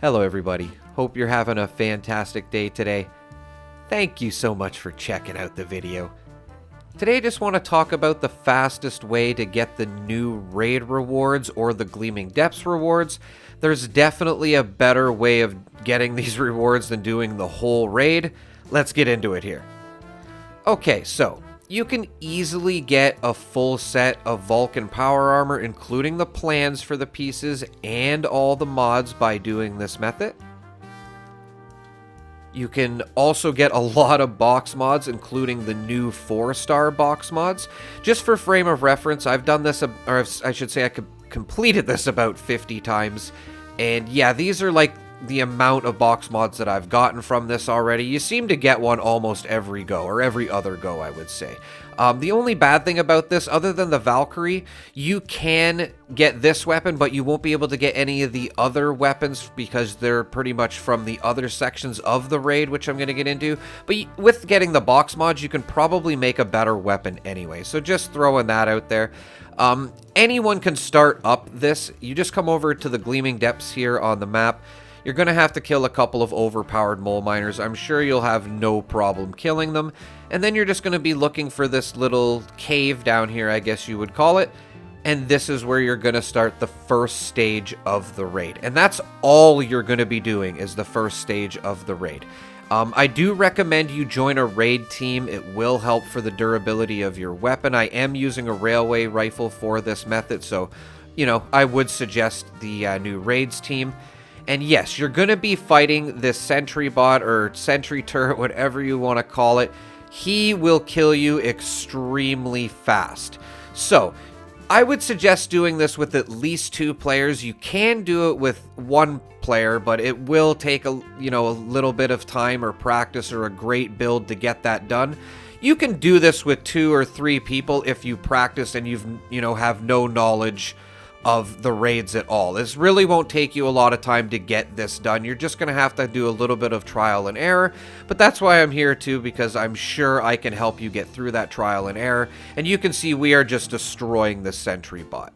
Hello everybody, hope you're having a fantastic day today. Thank you so much for checking out the video. Today I just want to talk about the fastest way to get the new raid rewards or the Gleaming Depths rewards. There's definitely a better way of getting these rewards than doing the whole raid. Let's get into it here. Okay, so you can easily get a full set of Vulcan power armor, including the plans for the pieces and all the mods by doing this method. You can also get a lot of box mods, including the new 4-star box mods. Just for frame of reference, I've done this, or I should say I completed this about 50 times. And yeah, these are like the amount of box mods that I've gotten from this already. You seem to get one almost every go, or every other go, I would say. The only bad thing about this, other than the Valkyrie, you can get this weapon, but you won't be able to get any of the other weapons because they're pretty much from the other sections of the raid, which I'm going to get into. But with getting the box mods, you can probably make a better weapon anyway. So just throwing that out there. Anyone can start up this. You just come over to the Gleaming Depths here on the map. You're going to have to kill a couple of overpowered mole miners. I'm sure you'll have no problem killing them. And then you're just going to be looking for this little cave down here, I guess you would call it. And this is where you're going to start the first stage of the raid. And that's all you're going to be doing is the first stage of the raid. I do recommend you join a raid team. It will help for the durability of your weapon. I am using a railway rifle for this method. So, you know, I would suggest the new raids team. And yes, you're going to be fighting this sentry bot or sentry turret, whatever you want to call it. He will kill you extremely fast. So, I would suggest doing this with at least 2 players. You can do it with 1 player, but it will take a little bit of time or practice or a great build to get that done. You can do this with 2 or 3 people if you practice and have no knowledge of the raids at all. This really won't take you a lot of time to get this done. You're just going to have to do a little bit of trial and error, but that's why I'm here too, because I'm sure I can help you get through that trial and error. And you can see we are just destroying the sentry bot.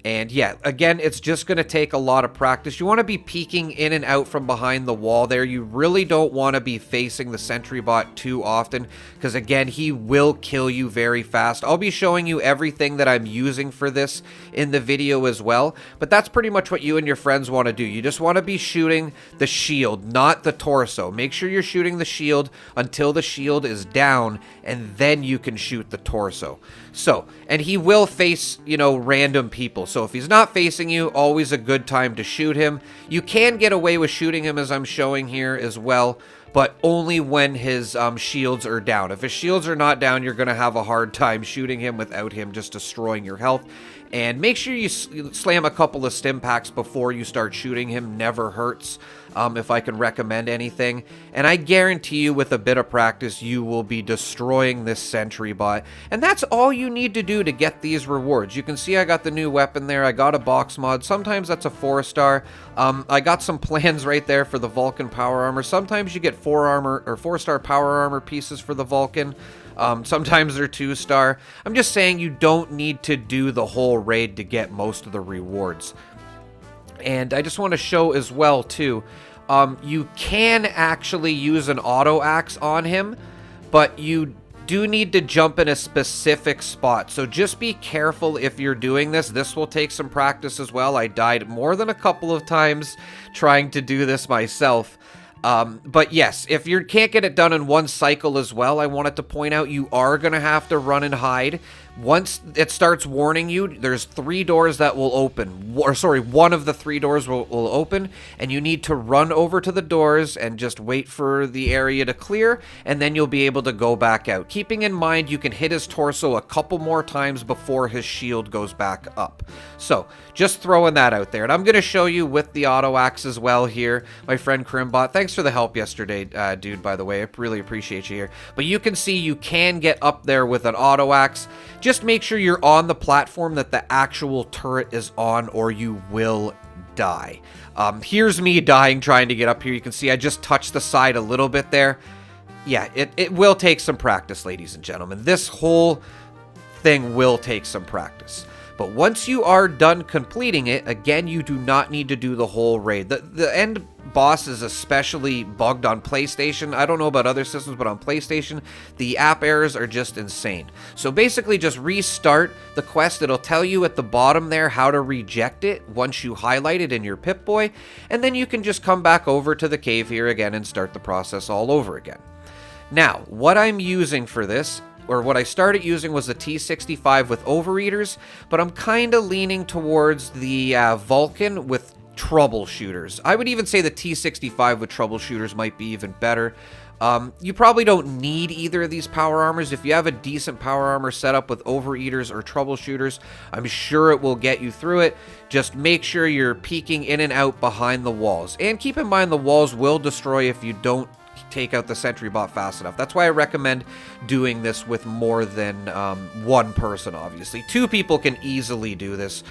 And yeah, again, it's just going to take a lot of practice. You want to be peeking in and out from behind the wall there. You really don't want to be facing the sentry bot too often because, again, he will kill you very fast. I'll be showing you everything that I'm using for this in the video as well, but that's pretty much what you and your friends want to do. You just want to be shooting the shield, not the torso. Make sure you're shooting the shield until the shield is down, and then you can shoot the torso. So, and he will face, random people. So if he's not facing you, always a good time to shoot him. You can get away with shooting him as I'm showing here as well, but only when his shields are down. If his shields are not down, you're going to have a hard time shooting him without him just destroying your health. And make sure you slam a couple of stim packs before you start shooting him. Never hurts, if I can recommend anything. And I guarantee you with a bit of practice, you will be destroying this sentry bot. And that's all you need to do to get these rewards. You can see I got the new weapon there. I got a box mod. Sometimes that's a 4-star. I got some plans right there for the Vulcan power armor. Sometimes you get 4-star power armor pieces for the Vulcan. Sometimes they're 2-star. I'm just saying you don't need to do the whole raid to get most of the rewards. And I just want to show as well, too, you can actually use an auto axe on him, but you do need to jump in a specific spot. So just be careful if you're doing this. This will take some practice as well. I died more than a couple of times trying to do this myself. But yes, if you can't get it done in one cycle as well, I wanted to point out you are going to have to run and hide. Once it starts warning you, there's 3 doors that will open. Or sorry, one of the 3 doors will open, and you need to run over to the doors and just wait for the area to clear, and then you'll be able to go back out. Keeping in mind, you can hit his torso a couple more times before his shield goes back up. So, just throwing that out there. And I'm going to show you with the auto axe as well here. My friend Crimbot, thanks for the help yesterday, dude, by the way. I really appreciate you here. But you can see you can get up there with an auto axe. Just make sure you're on the platform that the actual turret is on, or you will die. Here's me dying trying to get up here. You can see I just touched the side a little bit there. Yeah, it will take some practice, ladies and gentlemen. This whole thing will take some practice. But once you are done completing it, again, you do not need to do the whole raid. The end boss is especially bugged on PlayStation. I don't know about other systems, but on PlayStation, the app errors are just insane. So basically just restart the quest. It'll tell you at the bottom there how to reject it once you highlight it in your Pip-Boy, and then you can just come back over to the cave here again and start the process all over again. Now, what I'm using for this, or what I started using, was the T65 with overeaters, but I'm kind of leaning towards the Vulcan with troubleshooters. I would even say the T65 with troubleshooters might be even better. You probably don't need either of these power armors. If you have a decent power armor set up with overeaters or troubleshooters, I'm sure it will get you through it. Just make sure you're peeking in and out behind the walls. And keep in mind the walls will destroy if you don't take out the sentry bot fast enough. That's why I recommend doing this with more than one person, obviously. 2 people can easily do this.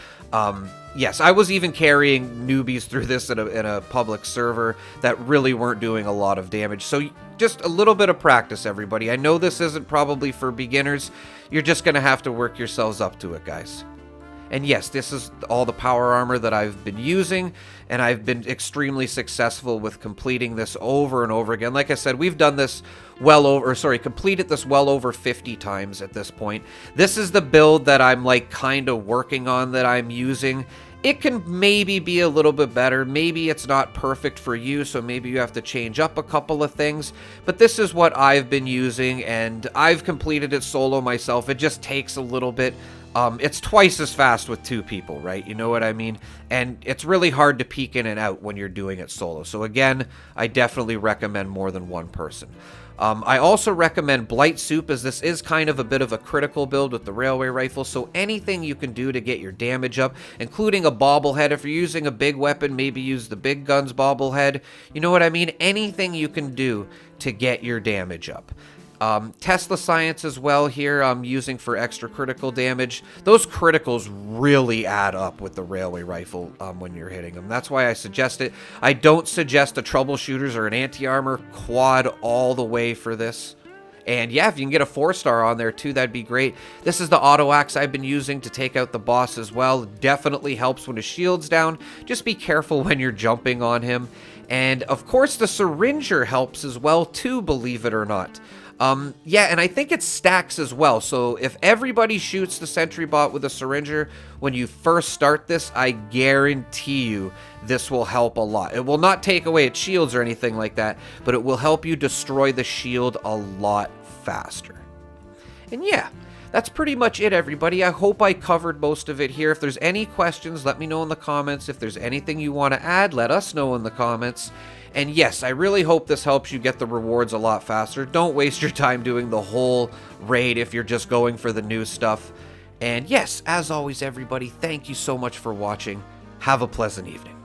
Yes, I was even carrying newbies through this in a public server that really weren't doing a lot of damage. So just a little bit of practice, everybody. I know this isn't probably for beginners. You're just going to have to work yourselves up to it, guys. And yes, this is all the power armor that I've been using, and I've been extremely successful with completing this over and over again. Like I said, we've done this completed this well over 50 times at this point. This is the build that I'm like kind of working on, that I'm using. It can maybe be a little bit better. Maybe it's not perfect for you, so maybe you have to change up a couple of things. But this is what I've been using, and I've completed it solo myself. It just takes a little bit. It's twice as fast with 2 people, right? You know what I mean? And it's really hard to peek in and out when you're doing it solo. So again, I definitely recommend more than one person. I also recommend Blight Soup, as this is kind of a bit of a critical build with the railway rifle, so anything you can do to get your damage up, including a bobblehead. If you're using a big weapon, maybe use the big guns bobblehead. You know what I mean? Anything you can do to get your damage up. Tesla Science as well here I'm using for extra critical damage. Those criticals really add up with the railway rifle when you're hitting them. That's why I suggest it. I don't suggest a troubleshooters or an anti-armor quad all the way for this. And yeah, if you can get a 4-star on there too, that'd be great. This is the auto axe I've been using to take out the boss as well. Definitely helps when his shield's down. Just be careful when you're jumping on him. And of course the syringer helps as well too, believe it or not. Yeah, and I think it stacks as well. So if everybody shoots the sentry bot with a syringer when you first start this, I guarantee you this will help a lot. It will not take away its shields or anything like that, but it will help you destroy the shield a lot faster. And yeah, that's pretty much it, everybody. I hope I covered most of it here. If there's any questions, let me know in the comments. If there's anything you want to add, let us know in the comments. And yes, I really hope this helps you get the rewards a lot faster. Don't waste your time doing the whole raid if you're just going for the new stuff. And yes, as always, everybody, thank you so much for watching. Have a pleasant evening.